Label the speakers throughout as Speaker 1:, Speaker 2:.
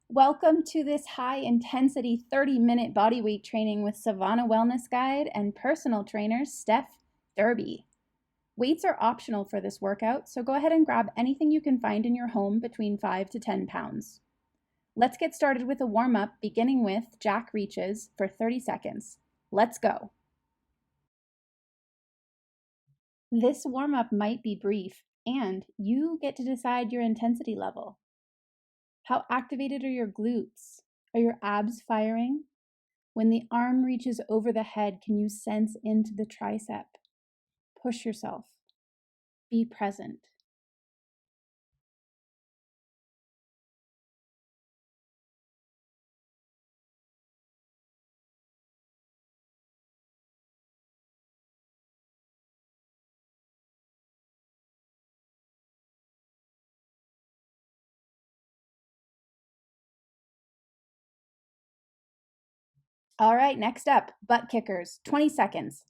Speaker 1: Welcome to this high intensity 30-minute bodyweight training with CIVANA Wellness Guide and personal trainer Steph Derby. Weights are optional for this workout, so go ahead and grab anything you can find in your home between 5 to 10 pounds. Let's get started with a warm-up, beginning with jack reaches for 30 seconds. Let's go. This warm-up might be brief, and you get to decide your intensity level. How activated are your glutes? Are your abs firing? When the arm reaches over the head, can you sense into the tricep? Push yourself. Be present. All right, next up, butt kickers, 20 seconds.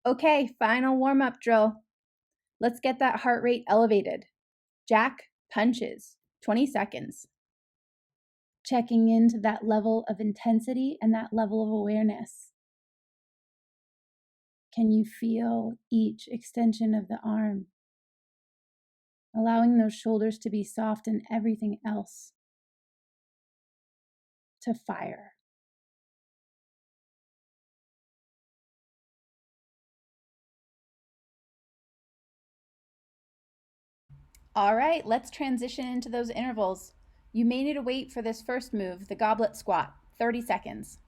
Speaker 1: Okay, final warm-up drill. Let's get that heart rate elevated. Jack punches, 20 seconds. Checking into that level of intensity and that level of awareness. Can you feel each extension of the arm? Allowing those shoulders to be soft and everything else to fire. All right, let's transition into those intervals. You may need to wait for this first move, the goblet squat, 30 seconds.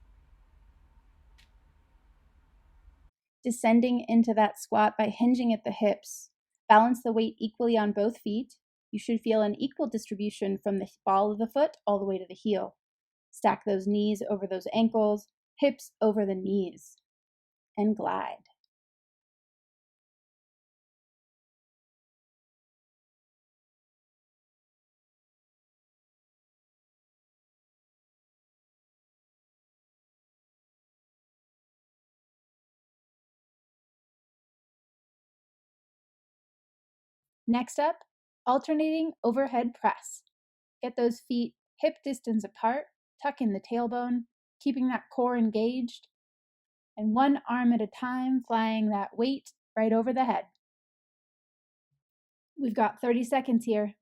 Speaker 1: Descending into that squat by hinging at the hips. Balance the weight equally on both feet. You should feel an equal distribution from the ball of the foot all the way to the heel. Stack those knees over those ankles, hips over the knees, and glide. Next up, alternating overhead press. Get those feet hip distance apart, tuck in the tailbone, keeping that core engaged, and one arm at a time, flying that weight right over the head. We've got 30 seconds here.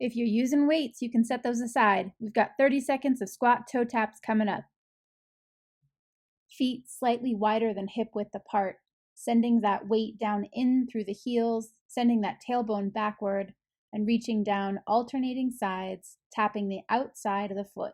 Speaker 1: If you're using weights, you can set those aside. We've got 30 seconds of squat toe taps coming up. Feet slightly wider than hip width apart, sending that weight down in through the heels, sending that tailbone backward, and reaching down alternating sides, tapping the outside of the foot.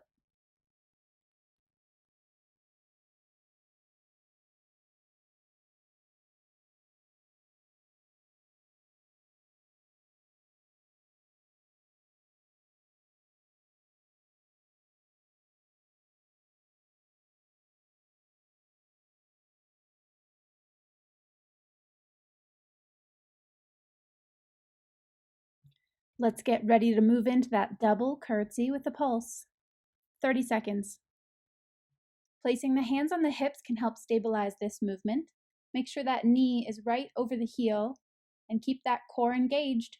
Speaker 1: Let's get ready to move into that double curtsy with the pulse. 30 seconds. Placing the hands on the hips can help stabilize this movement. Make sure that knee is right over the heel and keep that core engaged.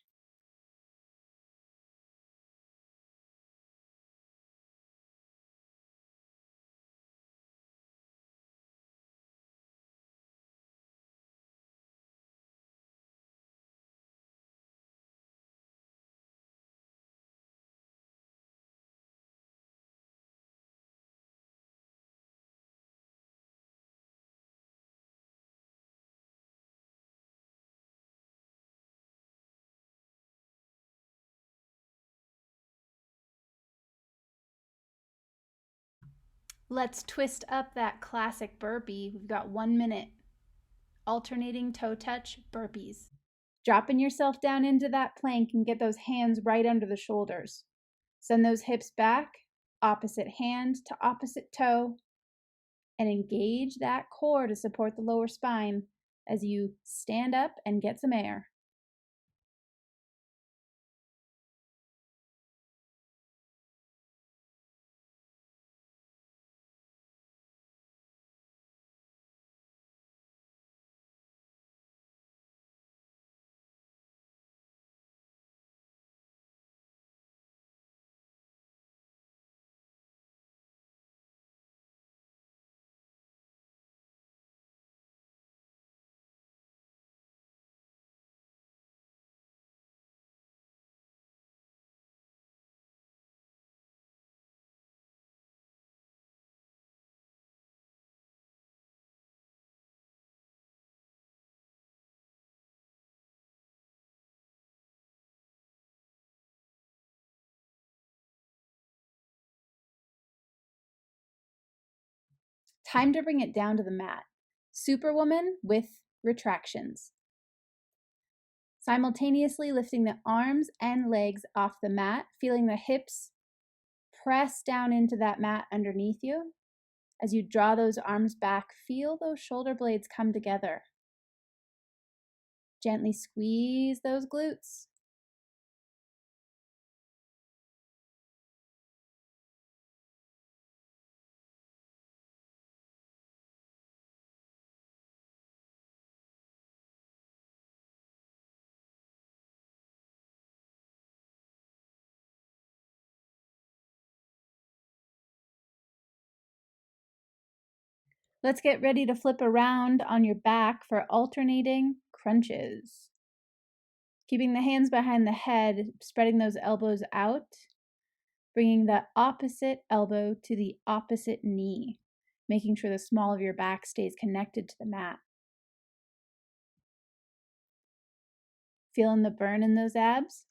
Speaker 1: Let's twist up that classic burpee. We've got 1 minute. Alternating toe touch burpees. Dropping yourself down into that plank and get those hands right under the shoulders. Send those hips back, opposite hand to opposite toe, and engage that core to support the lower spine as you stand up and get some air. Time to bring it down to the mat. Superwoman with retractions. Simultaneously lifting the arms and legs off the mat, feeling the hips press down into that mat underneath you. As you draw those arms back, feel those shoulder blades come together. Gently squeeze those glutes. Let's get ready to flip around on your back for alternating crunches. Keeping the hands behind the head, spreading those elbows out, bringing the opposite elbow to the opposite knee, making sure the small of your back stays connected to the mat. Feeling the burn in those abs?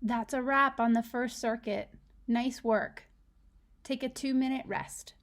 Speaker 1: That's a wrap on the first circuit. Nice work. Take a 2-minute rest.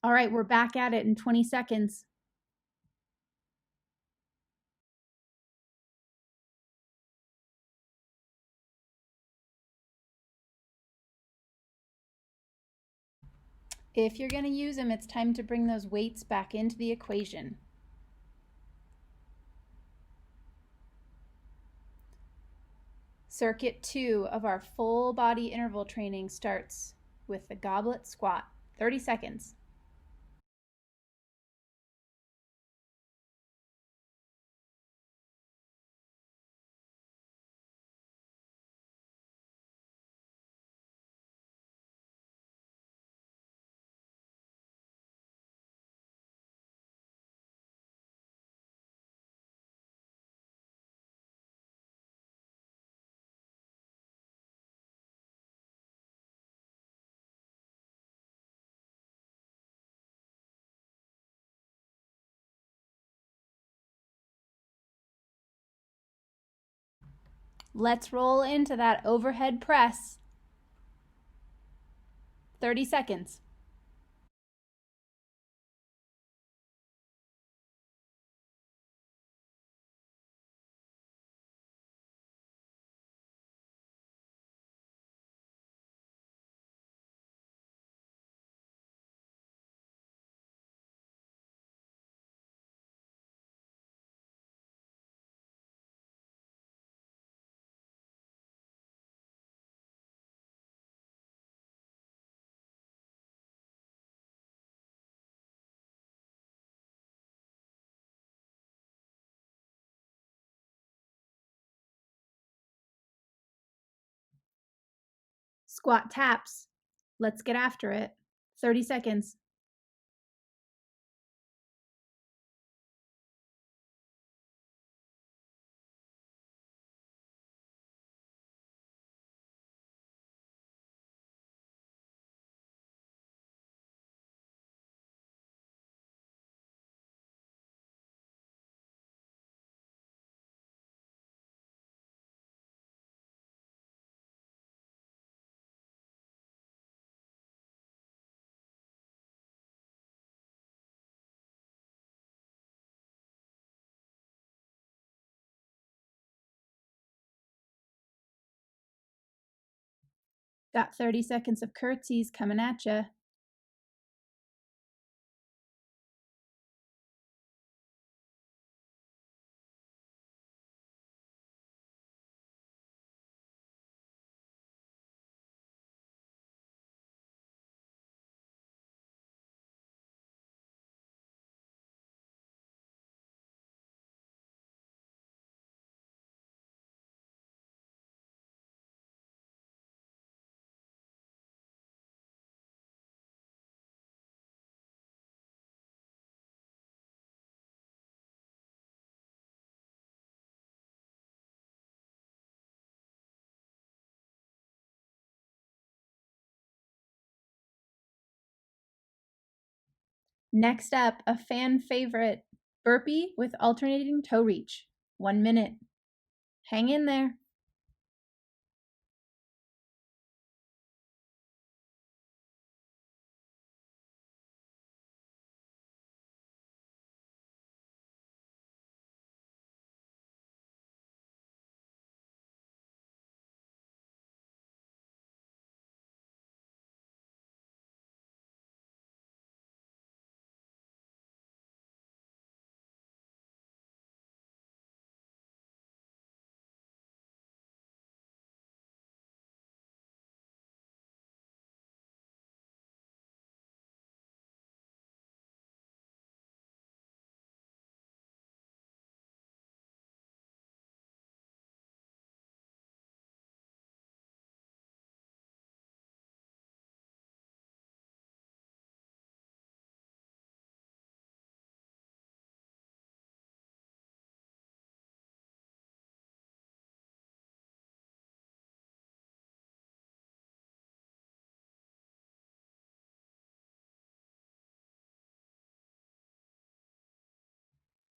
Speaker 1: All right, we're back at it in 20 seconds. If you're going to use them, it's time to bring those weights back into the equation. Circuit 2 of our full body interval training starts with the goblet squat. 30 seconds. Let's roll into that overhead press. 30 seconds. Squat taps. Let's get after it. 30 seconds. Got 30 seconds of curtsies coming at you. Next up, a fan favorite, burpee with alternating toe reach. 1 minute. Hang in there.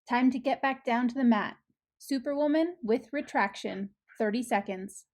Speaker 1: Time to get back down to the mat. Superwoman with retraction. 30 seconds.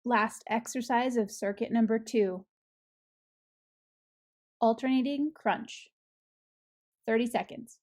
Speaker 1: Last exercise of circuit number 2. Alternating crunch. 30 seconds.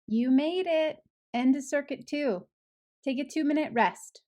Speaker 1: You made it! End of circuit 2. Take a 2-minute rest.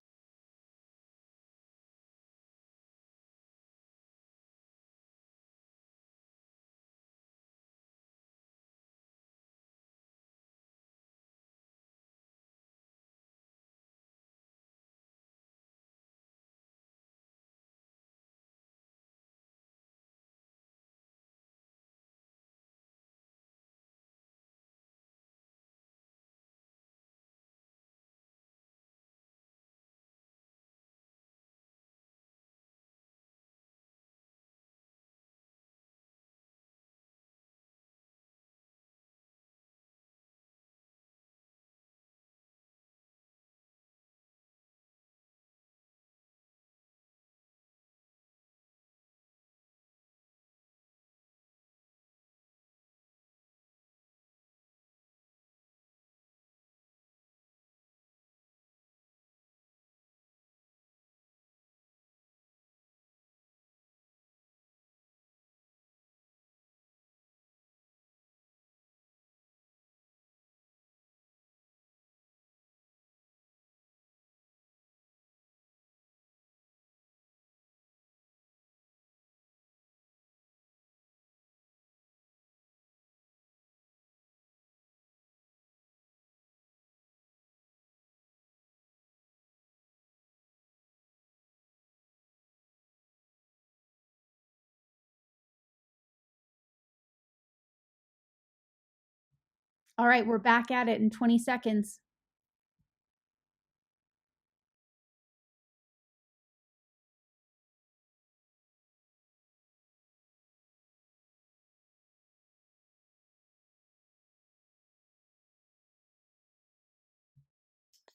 Speaker 1: All right, we're back at it in 20 seconds.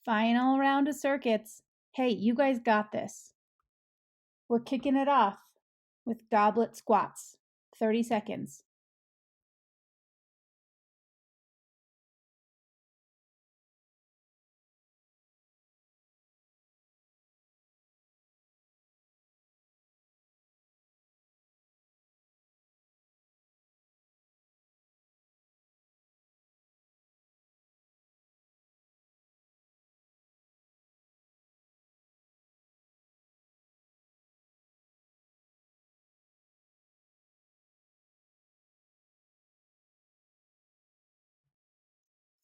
Speaker 1: Final round of circuits. Hey, you guys got this. We're kicking it off with goblet squats. 30 seconds.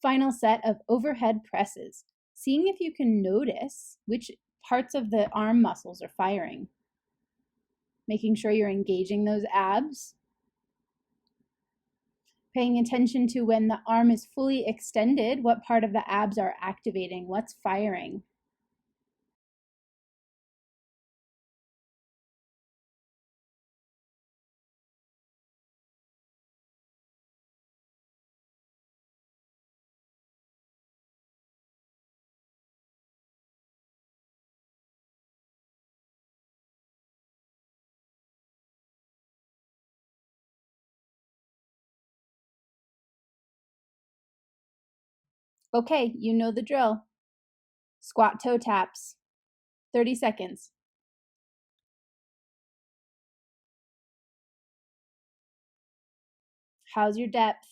Speaker 1: Final set of overhead presses. Seeing if you can notice which parts of the arm muscles are firing. Making sure you're engaging those abs. Paying attention to when the arm is fully extended, what part of the abs are activating, what's firing. Okay, you know the drill. Squat toe taps. 30 seconds. How's your depth?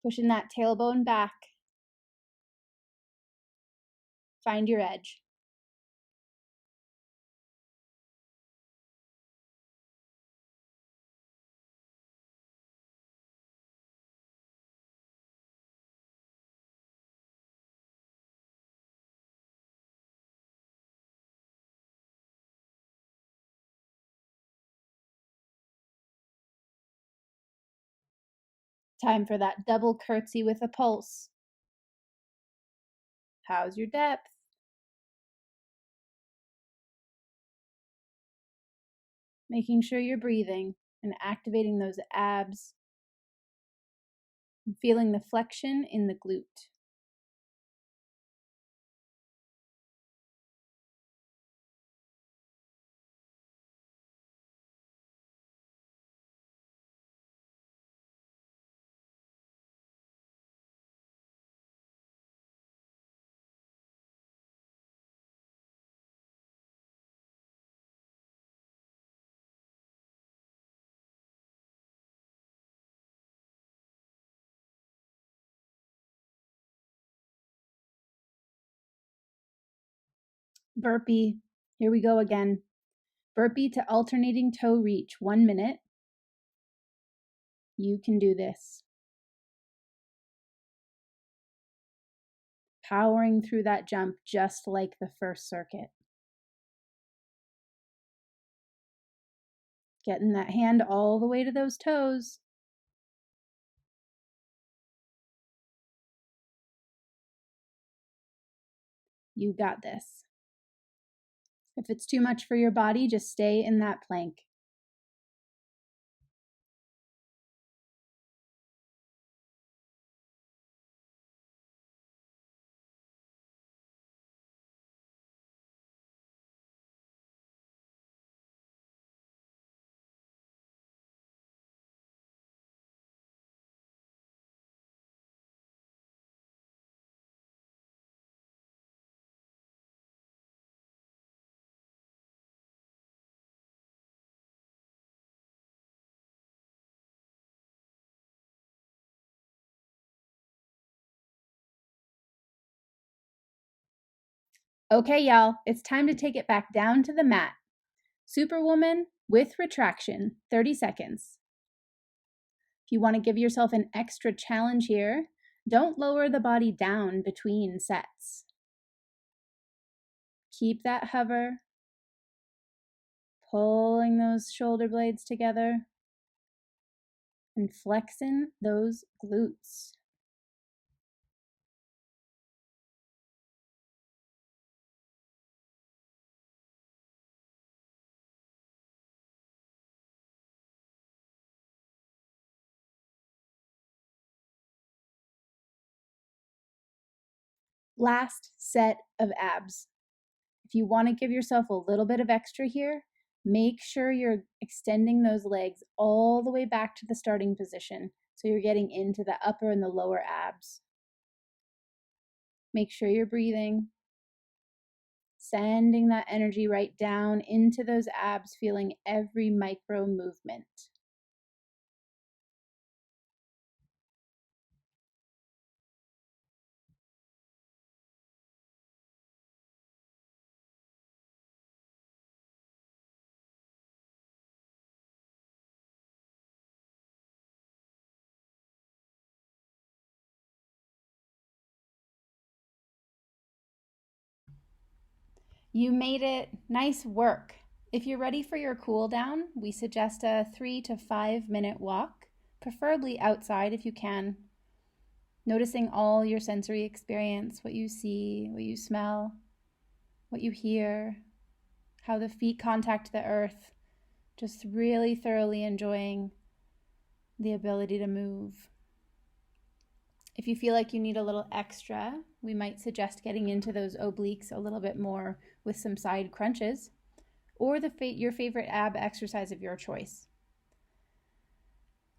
Speaker 1: Pushing that tailbone back. Find your edge. Time for that double curtsy with a pulse. How's your depth? Making sure you're breathing and activating those abs and feeling the flexion in the glute. Burpee. Here we go again. Burpee to alternating toe reach, 1 minute. You can do this. Powering through that jump just like the first circuit. Getting that hand all the way to those toes. You got this. If it's too much for your body, just stay in that plank. Okay, y'all, it's time to take it back down to the mat. Superwoman with retraction, 30 seconds. If you want to give yourself an extra challenge here, don't lower the body down between sets. Keep that hover, pulling those shoulder blades together and flexing those glutes. Last set of abs. If you want to give yourself a little bit of extra here, make sure you're extending those legs all the way back to the starting position so you're getting into the upper and the lower abs. Make sure you're breathing, sending that energy right down into those abs, feeling every micro movement. You made it. Nice work. If you're ready for your cool down, we suggest a 3 to 5 minute walk, preferably outside if you can. Noticing all your sensory experience, what you see, what you smell, what you hear, how the feet contact the earth, just really thoroughly enjoying the ability to move. If you feel like you need a little extra, we might suggest getting into those obliques a little bit more with some side crunches or your favorite ab exercise of your choice.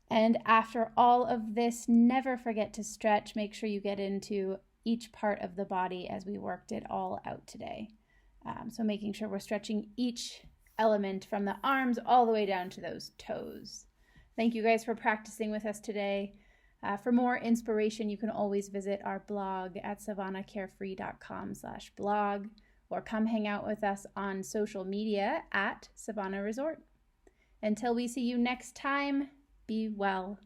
Speaker 1: And after all of this, never forget to stretch. Make sure you get into each part of the body as we worked it all out today. So making sure we're stretching each element from the arms all the way down to those toes. Thank you guys for practicing with us today. For more inspiration, you can always visit our blog at savanacarefree.com/blog or come hang out with us on social media at Savana Resort. Until we see you next time, be well.